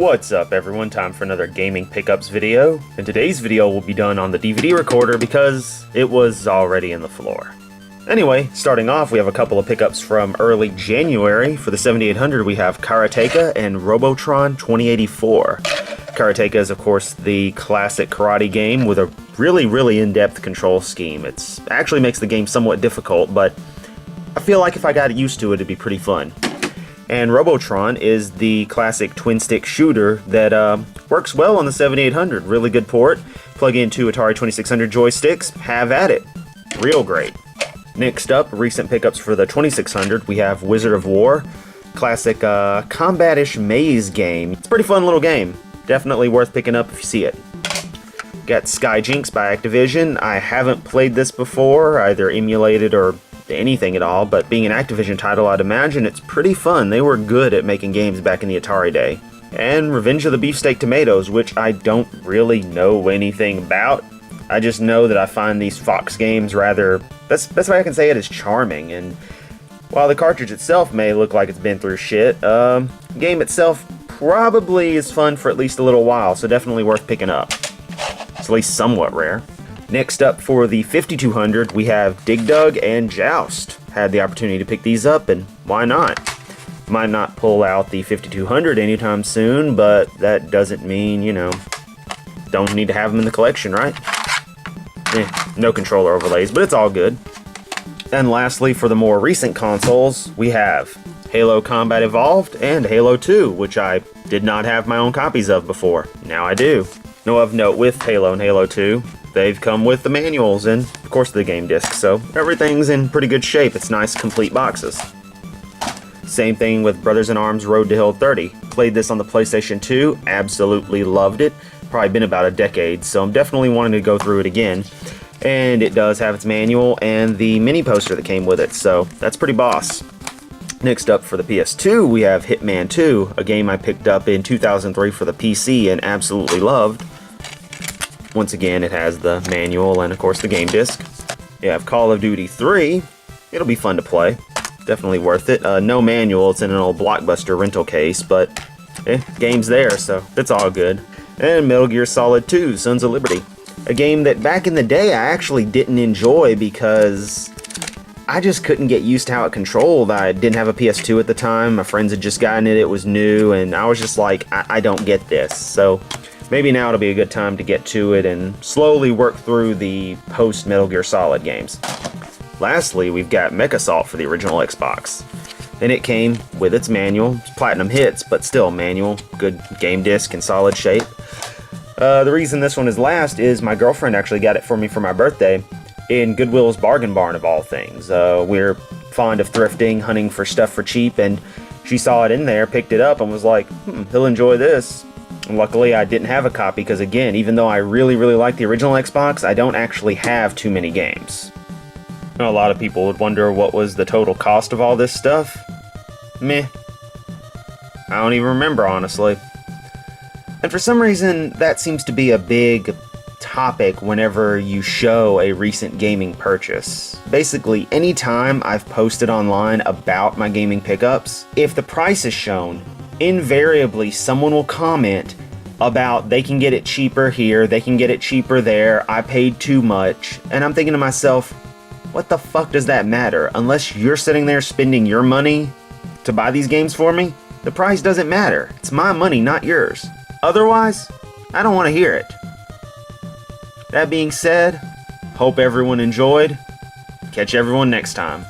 What's up everyone, time for another gaming pickups video, and today's video will be done on the DVD recorder because it was already in the floor. Anyway, starting off we have a couple of pickups from early January. For the 7800 we have Karateka and Robotron 2084. Karateka is of course the classic karate game with a really in-depth control scheme. It actually makes the game somewhat difficult, but I feel like if I got used to it it'd be pretty fun. And Robotron is the classic twin-stick shooter that works well on the 7800. Really good port. Plug in two Atari 2600 joysticks, have at it. Real great. Next up, recent pickups for the 2600, we have Wizard of War. Classic combat-ish maze game. It's a pretty fun little game. Definitely worth picking up if you see it. Got Sky Jinx by Activision. I haven't played this before, either emulated or anything at all, but being an Activision title, I'd imagine it's pretty fun. They were good at making games back in the Atari day. And Revenge of the Beefsteak Tomatoes, which I don't really know anything about. I just know that I find these Fox games rather, best way I can say it is charming, and while the cartridge itself may look like it's been through shit, the game itself probably is fun for at least a little while, so definitely worth picking up. It's at least somewhat rare. Next up for the 5200, we have Dig Dug and Joust. Had the opportunity to pick these up, and why not? Might not pull out the 5200 anytime soon, but that doesn't mean, you know, don't need to have them in the collection, right? No controller overlays, but it's all good. And lastly, for the more recent consoles, we have Halo Combat Evolved and Halo 2, which I did not have my own copies of before. Now I do. No, of note with Halo and Halo 2, they've come with the manuals and, of course, the game disc, so everything's in pretty good shape. It's nice, complete boxes. Same thing with Brothers in Arms Road to Hill 30. Played this on the PlayStation 2, absolutely loved it. Probably been about a decade, so I'm definitely wanting to go through it again. And it does have its manual and the mini poster that came with it, so that's pretty boss. Next up for the PS2, we have Hitman 2, a game I picked up in 2003 for the PC and absolutely loved. Once again, it has the manual and, of course, the game disc. You have Call of Duty 3. It'll be fun to play. Definitely worth it. No manual. It's in an old Blockbuster rental case, but game's there, so it's all good. And Metal Gear Solid 2, Sons of Liberty. A game that back in the day I actually didn't enjoy because I just couldn't get used to how it controlled. I didn't have a PS2 at the time. My friends had just gotten it. It was new, and I was just like, I don't get this. So maybe now it'll be a good time to get to it and slowly work through the post-Metal Gear Solid games. Lastly, we've got MechAssault for the original Xbox. And it came with its manual. It's Platinum Hits, but still manual. Good game disc in solid shape. The reason this one is last is my girlfriend actually got it for me for my birthday in Goodwill's Bargain Barn of all things. We're fond of thrifting, hunting for stuff for cheap, and she saw it in there, picked it up, and was like, he'll enjoy this. Luckily, I didn't have a copy because, again, even though I really like the original Xbox, I don't actually have too many games. A lot of people would wonder what was the total cost of all this stuff. Meh. I don't even remember, honestly. And for some reason, that seems to be a big topic whenever you show a recent gaming purchase. Basically, anytime I've posted online about my gaming pickups, if the price is shown, invariably someone will comment about they can get it cheaper here, they can get it cheaper there, I paid too much, and I'm thinking to myself, what the fuck does that matter? Unless you're sitting there spending your money to buy these games for me, the price doesn't matter. It's my money, not yours. Otherwise, I don't want to hear it. That being said, hope everyone enjoyed. Catch everyone next time.